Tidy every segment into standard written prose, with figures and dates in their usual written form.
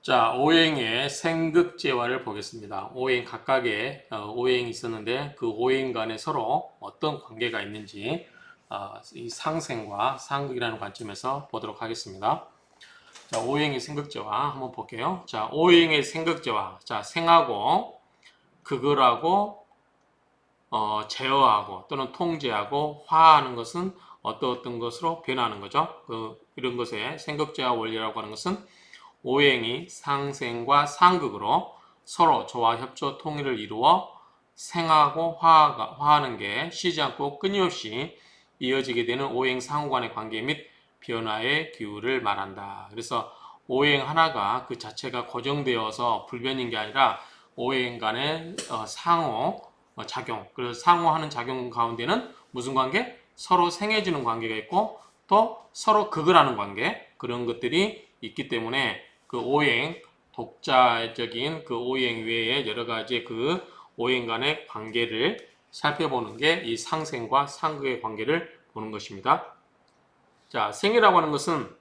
자, 오행의 생극재화를 보겠습니다. 오행 각각의 오행이 있었는데 그 오행 간에 서로 어떤 관계가 있는지 이 상생과 상극이라는 관점에서 보도록 하겠습니다. 자, 오행의 생극재화 한번 볼게요. 자, 오행의 생극재화. 자, 생하고 극을하고 제어하고 또는 통제하고 화하는 것은 어떤 것으로 변하는 거죠. 이런 것의 생극재화 원리라고 하는 것은 오행이 상생과 상극으로 서로 조화, 협조, 통일을 이루어 생하고 화하는 게 쉬지 않고 끊임없이 이어지게 되는 오행 상호 간의 관계 및 변화의 기후를 말한다. 그래서 오행 하나가 그 자체가 고정되어서 불변인 게 아니라 오행 간의 상호 작용, 그래서 상호하는 작용 가운데는 무슨 관계? 서로 생해주는 관계가 있고 또 서로 극을 하는 관계, 그런 것들이 있기 때문에 그 오행, 독자적인 그 오행 외에 여러 가지 그 오행 간의 관계를 살펴보는 게 이 상생과 상극의 관계를 보는 것입니다. 자, 생이라고 하는 것은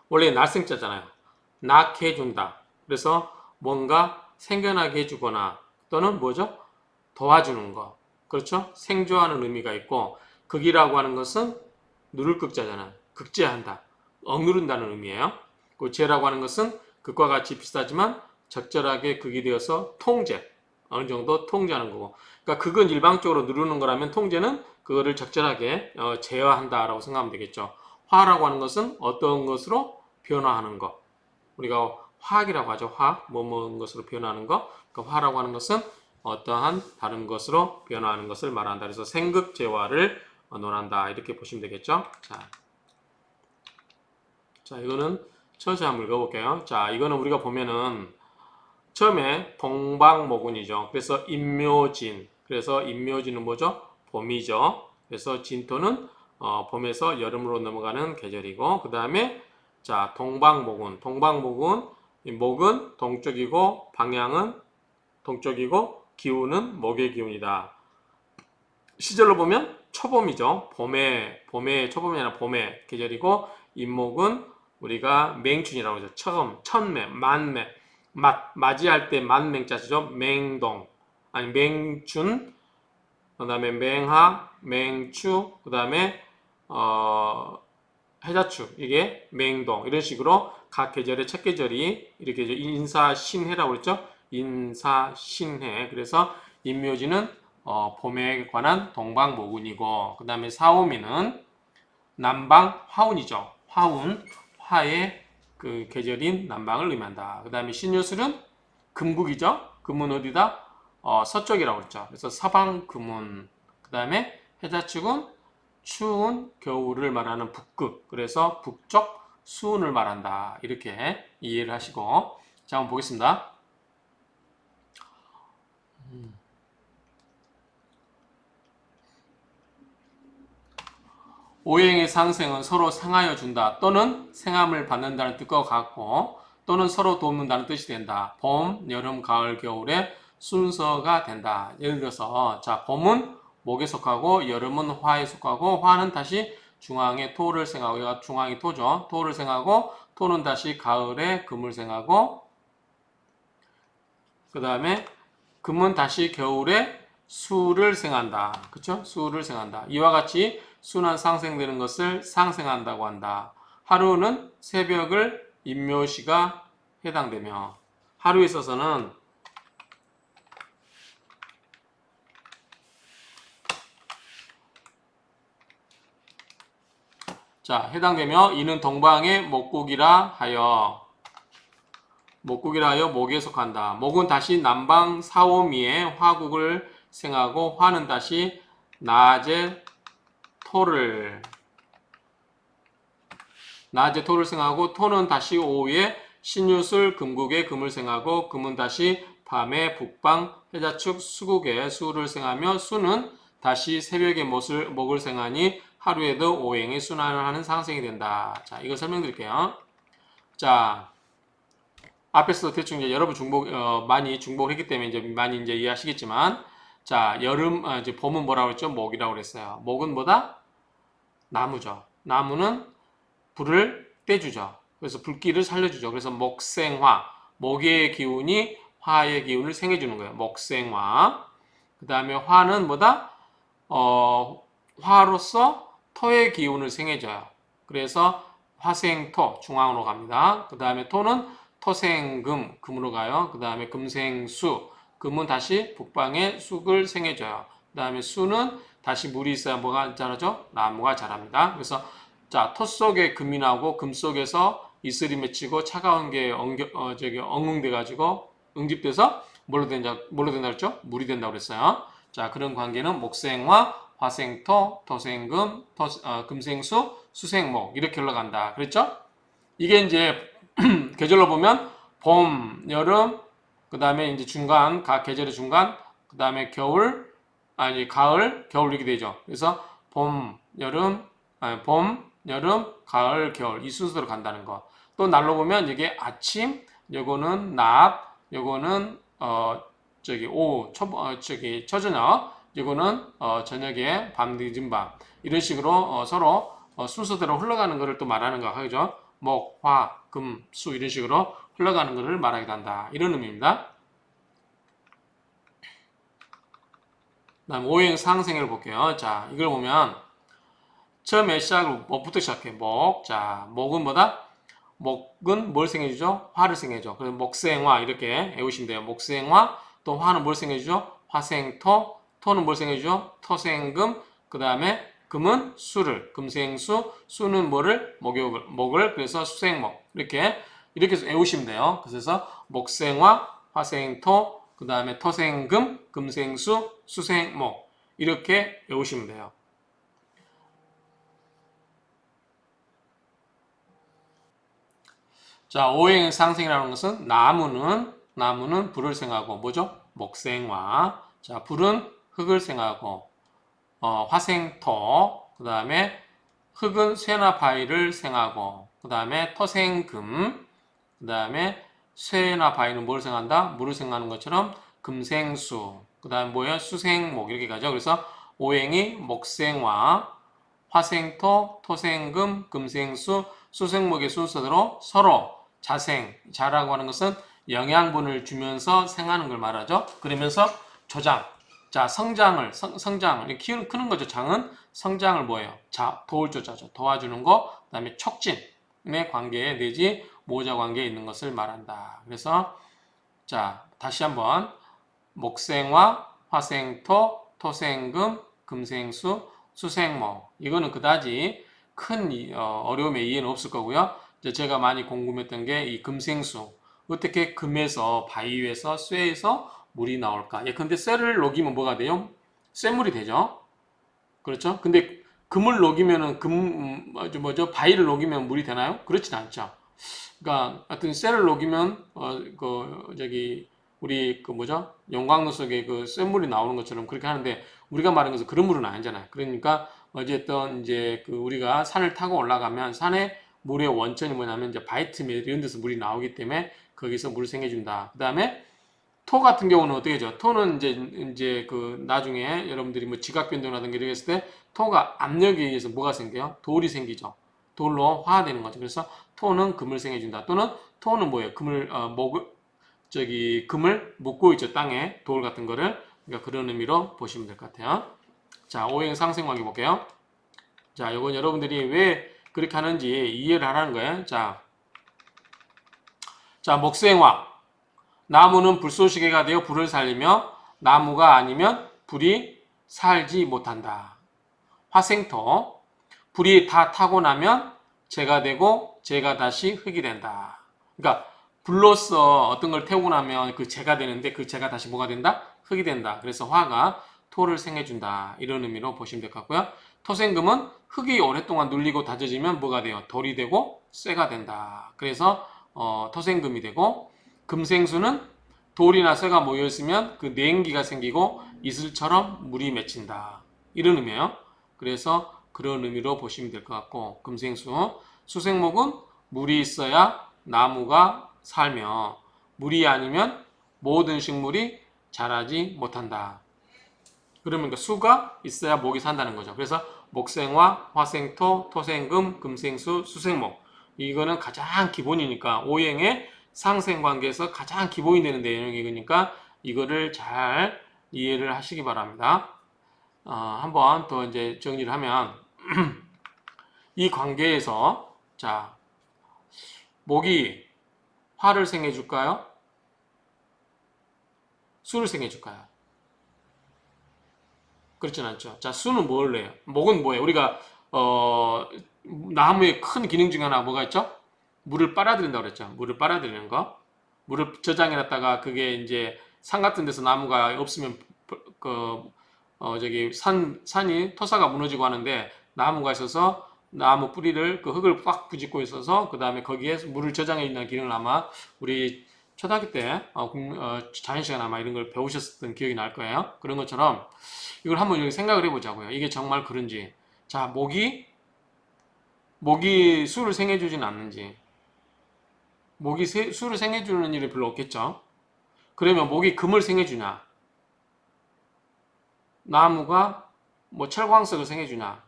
원래 날생자잖아요. 낳게 해준다. 그래서 뭔가 생겨나게 해주거나 또는 뭐죠? 도와주는 거. 그렇죠? 생조하는 의미가 있고 극이라고 하는 것은 누를 극자잖아요. 극제한다. 억누른다는 의미예요. 그 제라고 하는 것은 극과 같이 비슷하지만 적절하게 극이 되어서 통제, 어느 정도 통제하는 거고. 그러니까 극은 일방적으로 누르는 거라면 통제는 그거를 적절하게 제어한다라고 생각하면 되겠죠. 화라고 하는 것은 어떤 것으로 변화하는 것. 우리가 화학이라고 하죠. 화학, 뭐뭐 것으로 변화하는 것. 그러니까 화라고 하는 것은 어떠한 다른 것으로 변화하는 것을 말한다. 그래서 생극재화를 논한다. 이렇게 보시면 되겠죠. 자, 이거는 처음에 한번 읽어볼게요. 자, 이거는 우리가 보면은 처음에 동방모군이죠. 그래서 임묘진. 그래서 임묘진은 뭐죠? 봄이죠. 그래서 진토는 봄에서 여름으로 넘어가는 계절이고, 그 다음에 자, 동방모군. 동방모군, 이 목은 동쪽이고, 방향은 동쪽이고, 기운은 목의 기운이다. 시절로 보면 초봄이죠. 봄의 초봄이 아니라 봄의 계절이고, 임목은 우리가 맹춘이라고 하죠. 처음, 첫매, 만매, 맞이할 때 만맹자죠. 맹동, 아니 맹춘, 그 다음에 맹하, 맹추, 그 다음에 해자축, 이게 맹동, 이런 식으로 각 계절의 첫 계절이 이렇게 인사신해라고 그랬죠. 인사신해. 그래서 인묘지는 봄에 관한 동방모군이고, 그 다음에 사오미는 남방화운이죠. 화운, 화의 그 계절인 남방을 의미한다. 그 다음에 신유술은 금국이죠. 금은 어디다? 서쪽이라고 그랬죠. 그래서 서방금운. 그 다음에 해자축은 추운 겨울을 말하는 북극. 그래서 북쪽 수운을 말한다. 이렇게 이해를 하시고. 자, 한번 보겠습니다. 오행의 상생은 서로 생하여 준다 또는 생함을 받는다는 뜻과 같고 또는 서로 돕는다는 뜻이 된다. 봄, 여름, 가을, 겨울의 순서가 된다. 예를 들어서 자, 봄은 목에 속하고 여름은 화에 속하고 화는 다시 중앙에 토를 생하고 얘가 중앙이 토죠. 토를 생하고 토는 다시 가을에 금을 생하고 그 다음에 금은 다시 겨울에 수를 생한다. 그쵸? 수를 생한다. 이와 같이 순환 상생되는 것을 상생한다고 한다. 하루는 새벽을 임묘시가 해당되며 하루에 있어서는 자, 해당되며 이는 동방의 목국이라 하여 목에 속한다. 목은 다시 남방 사오미의 화국을 생하고 화는 다시 낮에 토를 생하고 토는 다시 오후에 신유술 금국에 금을 생하고 금은 다시 밤에 북방 해자축 수국에 수를 생하며 수는 다시 새벽에 목을 생하니 하루에도 오행이 순환을 하는 상생이 된다. 자, 이거 설명드릴게요. 자, 앞에서 대충 이제 여러분 많이 중복을 했기 때문에 이제 많이 이제 이해하시겠지만, 자, 이제 봄은 뭐라고 그랬죠? 목이라고 그랬어요. 목은 뭐다? 나무죠. 나무는 불을 떼주죠. 그래서 불길을 살려주죠. 그래서 목생화, 목의 기운이 화의 기운을 생해주는 거예요. 목생화. 그 다음에 화는 뭐다? 화로서 토의 기운을 생해줘요. 그래서 화생토, 중앙으로 갑니다. 그 다음에 토는 토생금, 금으로 가요. 그 다음에 금생수, 금은 다시 북방에 쑥을 생해줘요. 그 다음에 수는 다시 물이 있어야 뭐가 자라죠? 나무가 자랍니다. 그래서 자, 토 속에 금이 나오고 금 속에서 이슬이 맺히고 차가운 게 엉응돼 가지고 응집돼서 뭘로 된다 그랬죠? 물이 된다고 그랬어요. 자, 그런 관계는 목생화, 화생토, 토생금, 금생수, 수생목 이렇게 흘러간다. 그랬죠? 이게 이제 계절로 보면 봄, 여름, 그 다음에 이제 중간, 각 계절의 중간, 그 다음에 겨울, 가을, 겨울 이렇게 되죠. 그래서 봄, 여름, 가을, 겨울 이 순서로 간다는 거. 또 날로 보면 이게 아침, 요거는 낮, 요거는 초저녁, 요거는 저녁에 밤 늦은 밤 이런 식으로 서로 순서대로 흘러가는 것을 또 말하는 거 하죠. 목, 화, 금, 수 이런 식으로 흘러가는 것을 말하기도 한다. 이런 의미입니다. 다음 오행 상생을 볼게요. 자, 이걸 보면 처음에 시작으로 목부터 시작해. 목. 자, 목은 뭐다? 목은 뭘 생해주죠? 화를 생해줘. 그래서 목생화 이렇게 외우시면 돼요. 목생화, 또 화는 뭘 생해주죠? 화생토, 토는 뭘 생해주죠? 토생금, 그 다음에 금은 수를, 금생수, 수는 뭐를? 목을, 그래서 수생목. 이렇게 외우시면 돼요. 그래서 목생화, 화생토, 그 다음에 토생금, 금생수, 수생목. 이렇게 외우시면 돼요. 자, 오행 상생이라는 것은 나무는 불을 생하고 뭐죠? 목생화. 자, 불은 흙을 생하고 화생토. 그 다음에 흙은 쇠나 바위를 생하고 그 다음에 토생금. 그 다음에 쇠나 바위는 뭘 생한다? 물을 생하는 것처럼 금생수. 그 다음에 뭐예요? 수생목 이렇게 가죠. 그래서 오행이 목생화, 화생토, 토생금, 금생수, 수생목의 순서대로 서로 자라고 하는 것은 영양분을 주면서 생하는 걸 말하죠. 그러면서 조장, 자, 성장을 크는 거죠. 장은 성장을 뭐예요? 도울 조자죠. 도와주는 거, 그 다음에 촉진의 관계에 내지 모자 관계에 있는 것을 말한다. 그래서 자, 다시 한번 목생화, 화생토, 토생금, 금생수, 수생목. 이거는 그다지 큰 어려움의 이해는 없을 거고요. 이제 제가 많이 궁금했던 게 이 금생수. 어떻게 금에서, 바위에서, 쇠에서 물이 나올까? 예컨대 쇠를 녹이면 뭐가 돼요? 쇠물이 되죠. 그렇죠? 근데 금을 녹이면은 바위를 녹이면 물이 되나요? 그렇진 않죠. 그러니까 하여튼 쇠를 녹이면 우리 용광로 속에 그 쇠물이 나오는 것처럼 그렇게 하는데 우리가 말하는 것은 그런 물은 아니잖아요. 그러니까 어쨌든 이제 그 우리가 산을 타고 올라가면 산에 물의 원천이 뭐냐면 이제 바이트밀 이런 데서 물이 나오기 때문에 거기서 물을 생겨준다. 그 다음에 토 같은 경우는 어떻게 하죠? 토는 이제 그 나중에 여러분들이 뭐 지각 변동이라든가 이렇게 했을 때 토가 압력에 의해서 뭐가 생겨요? 돌이 생기죠. 돌로 화되는 거죠. 그래서 토는 금을 생겨준다. 또는 토는 뭐예요? 금을 묶고 있죠. 땅에 돌 같은 거를. 그러니까 그런 의미로 보시면 될 것 같아요. 자, 오행 상생관계 볼게요. 자, 이건 여러분들이 왜 그렇게 하는지 이해를 하라는 거예요. 자, 목생화. 나무는 불쏘시개가 되어 불을 살리며 나무가 아니면 불이 살지 못한다. 화생토. 불이 다 타고 나면 재가 되고 재가 다시 흙이 된다. 그러니까 불로써 어떤 걸 태우고 나면 그 재가 되는데 그 재가 다시 뭐가 된다? 흙이 된다. 그래서 화가 토를 생해준다. 이런 의미로 보시면 될 것 같고요. 토생금은 흙이 오랫동안 눌리고 다져지면 뭐가 돼요? 돌이 되고 쇠가 된다. 그래서 토생금이 되고 금생수는 돌이나 쇠가 모여있으면 그 냉기가 생기고 이슬처럼 물이 맺힌다. 이런 의미예요. 그래서 그런 의미로 보시면 될 것 같고 금생수, 수생목은 물이 있어야 나무가 살며 물이 아니면 모든 식물이 자라지 못한다. 그러면 그 수가 있어야 목이 산다는 거죠. 그래서 목생화, 화생토, 토생금, 금생수, 수생목 이거는 가장 기본이니까 오행의 상생관계에서 가장 기본이 되는 내용이니까 이거를 잘 이해를 하시기 바랍니다. 한번 더 이제 정리를 하면 이 관계에서 자 목이 화를 생해 줄까요? 수를 생해 줄까요? 그렇진 않죠. 자, 수는 뭘 해요? 목은 뭐예요? 우리가 나무의 큰 기능 중에 하나 뭐가 있죠? 물을 빨아들인다고 그랬죠. 물을 빨아들이는 거. 물을 저장해 놨다가 그게 이제 산 같은 데서 나무가 없으면 그 저기 산이 토사가 무너지고 하는데 나무가 있어서 나무 뿌리를 그 흙을 꽉 부짓고 있어서 그 다음에 거기에 물을 저장해 있는 기능을 아마 우리 초등학교 때 자연 시간 아마 이런 걸 배우셨던 기억이 날 거예요. 그런 것처럼 이걸 한번 여기 생각을 해보자고요. 이게 정말 그런지. 자, 목이 수를 생해주진 않는지. 목이 수를 생해주는 일이 별로 없겠죠. 그러면 목이 금을 생해주냐? 나무가 뭐 철광석을 생해주냐?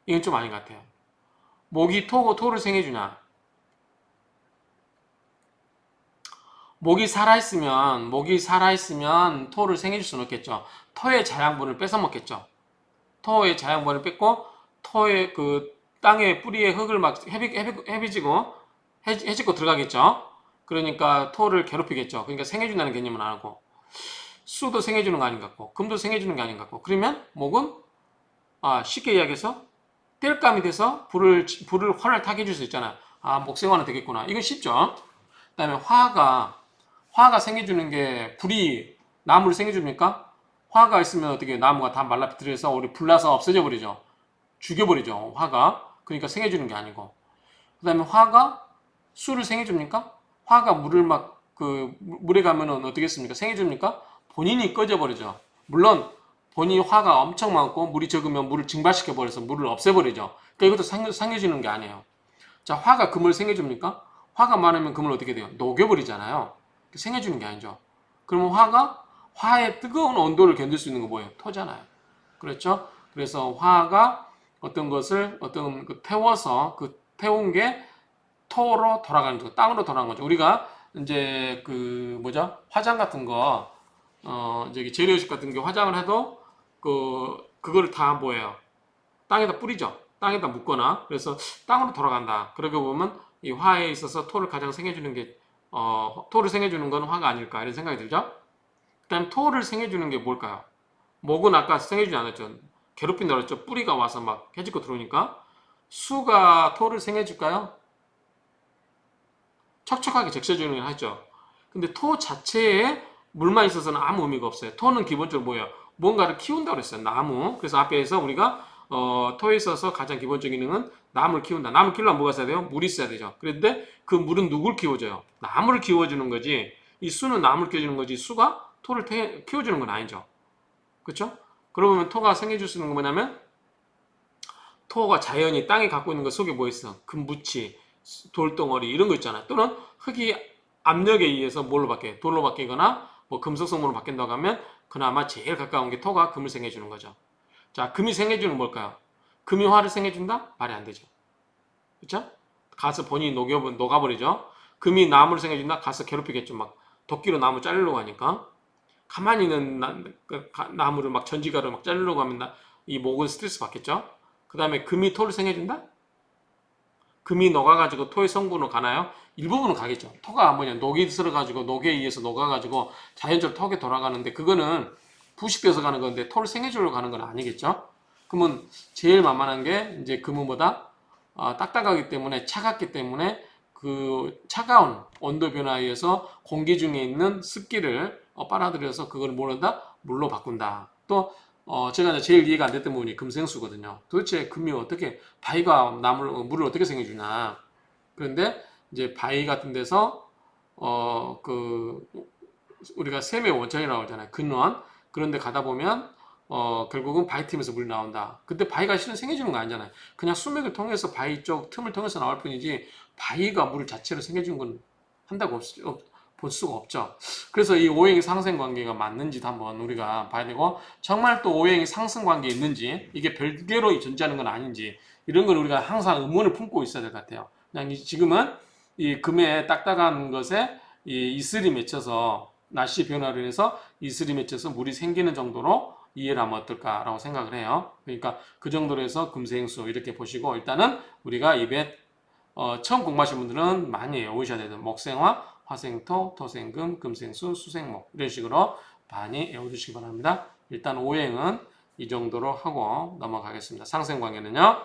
이건 좀 아닌 것 같아요. 목이 토를 생해주냐? 목이 살아있으면 토를 생해줄 수는 없겠죠. 토의 자양분을 뺏어 먹겠죠. 토의 자양분을 뺏고 토의 그 땅의 뿌리에 흙을 막 해집고 들어가겠죠. 그러니까 토를 괴롭히겠죠. 그러니까 생해준다는 개념은 안 하고 수도 생해주는 거 아닌 것 같고 금도 생해주는 게 아닌 것 같고 그러면 목은 쉽게 이야기해서 땔감이 돼서 불을 활을 타게 해줄 수 있잖아요. 목생화는 되겠구나. 이건 쉽죠. 그 다음에 화가 생겨주는 게 불이 나무를 생겨줍니까? 화가 있으면 어떻게 나무가 다 말라 비틀어서 우리 불나서 없어져 버리죠. 죽여버리죠. 화가. 그러니까 생겨주는 게 아니고. 그 다음에 화가 수를 생겨줍니까? 화가 물을 물에 가면은 어떻게 했습니까? 생겨줍니까? 본인이 꺼져버리죠. 물론 본인이 화가 엄청 많고 물이 적으면 물을 증발시켜 버려서 물을 없애버리죠. 그러니까 이것도 생겨주는 게 아니에요. 자, 화가 금을 생겨줍니까? 화가 많으면 금을 어떻게 돼요? 녹여버리잖아요. 생겨주는 게 아니죠. 그러면 화의 뜨거운 온도를 견딜 수 있는 거 뭐예요? 토잖아요. 그렇죠? 그래서 화가 어떤 것을 태워서 그 태운 게 토로 돌아가는 거죠. 땅으로 돌아가는 거죠. 우리가 이제 화장 같은 거 재료식 같은 게 화장을 해도 그거를 다 뭐예요? 땅에다 뿌리죠. 땅에다 묻거나 그래서 땅으로 돌아간다. 그러게 보면 이 화에 있어서 토를 가장 생해주는 게 토를 생해주는 건 화가 아닐까 이런 생각이 들죠. 그다음 토를 생해주는 게 뭘까요? 목은 아까 생해주지 않았죠. 괴롭힌다고 했죠. 뿌리가 와서 막 해집고 들어오니까 수가 토를 생해줄까요? 척척하게 적셔주는 하죠. 근데 토 자체에 물만 있어서는 아무 의미가 없어요. 토는 기본적으로 뭐예요? 뭔가를 키운다고 그랬어요. 나무. 그래서 앞에서 우리가 토에 있어서 가장 기본적인 기능은 나무를 키운다. 나무 키우려면 뭐가 있어야 돼요? 물이 있어야 되죠. 그런데 그 물은 누굴 키워줘요? 나무를 키워주는 거지. 이 수는 나무를 키워주는 거지. 수가 토를 키워주는 건 아니죠. 그렇죠? 그러면 토가 생겨줄 수 있는 건 뭐냐면 토가 자연이 땅에 갖고 있는 것 속에 뭐 있어? 금붙이, 돌덩어리 이런 거 있잖아요. 또는 흙이 압력에 의해서 뭘로 바뀌어요? 돌로 바뀌거나 뭐 금속성으로 바뀐다고 하면 그나마 제일 가까운 게 토가 금을 생겨주는 거죠. 자, 금이 생겨주는 뭘까요? 금이 화를 생겨준다? 말이 안 되죠. 그렇죠? 가서 본인이 녹아버리죠. 금이 나무를 생겨준다? 가서 괴롭히겠죠. 막 도끼로 나무 자르려고 하니까. 가만히 있는 나무를 막 전지가로 막 자르려고 하면 이 목은 스트레스 받겠죠. 그 다음에 금이 토를 생겨준다? 금이 녹아가지고 토의 성분으로 가나요? 일부분은 가겠죠. 토가 뭐냐, 녹이 들어가지고 녹에 의해서 녹아가지고 자연적으로 톡에 돌아가는데 그거는 부식돼서 가는 건데 토를 생해주려고 가는 건 아니겠죠. 그러면 제일 만만한 게 이제 금은 뭐다? 딱딱하기 때문에 차갑기 때문에 그 차가운 온도 변화에 의해서 공기 중에 있는 습기를 빨아들여서 그걸 뭐한다? 물로 바꾼다. 또 제가 이제 제일 이해가 안 됐던 부분이 금생수거든요. 도대체 금이 어떻게 바위가 물을 어떻게 생겨주냐. 그런데 이제 바위 같은 데서 우리가 샘의 원천이라고 하잖아요. 근원. 그런데 가다 보면 결국은 바위 틈에서 물이 나온다. 근데 바위가 실은 생겨주는 거 아니잖아요. 그냥 수맥을 통해서 바위 쪽 틈을 통해서 나올 뿐이지 바위가 물 자체로 생겨주는 건 한다고 볼 수가 없죠. 그래서 이 오행이 상승 관계가 맞는지도 한번 우리가 봐야 되고 정말 또 오행이 상승 관계에 있는지 이게 별개로 존재하는 건 아닌지 이런 걸 우리가 항상 의문을 품고 있어야 될 것 같아요. 그냥 지금은 이 금의 딱딱한 것에 이 이슬이 맺혀서 날씨 변화로 인해서 이슬이 맺혀서 물이 생기는 정도로 이해를 하면 어떨까라고 생각을 해요. 그러니까 그 정도로 해서 금생수 이렇게 보시고 일단은 우리가 입에 처음 공부하신 분들은 많이 외우셔야 되는 목생화, 화생토, 토생금, 금생수, 수생목 이런 식으로 많이 외워주시기 바랍니다. 일단 오행은 이 정도로 하고 넘어가겠습니다. 상생관계는요.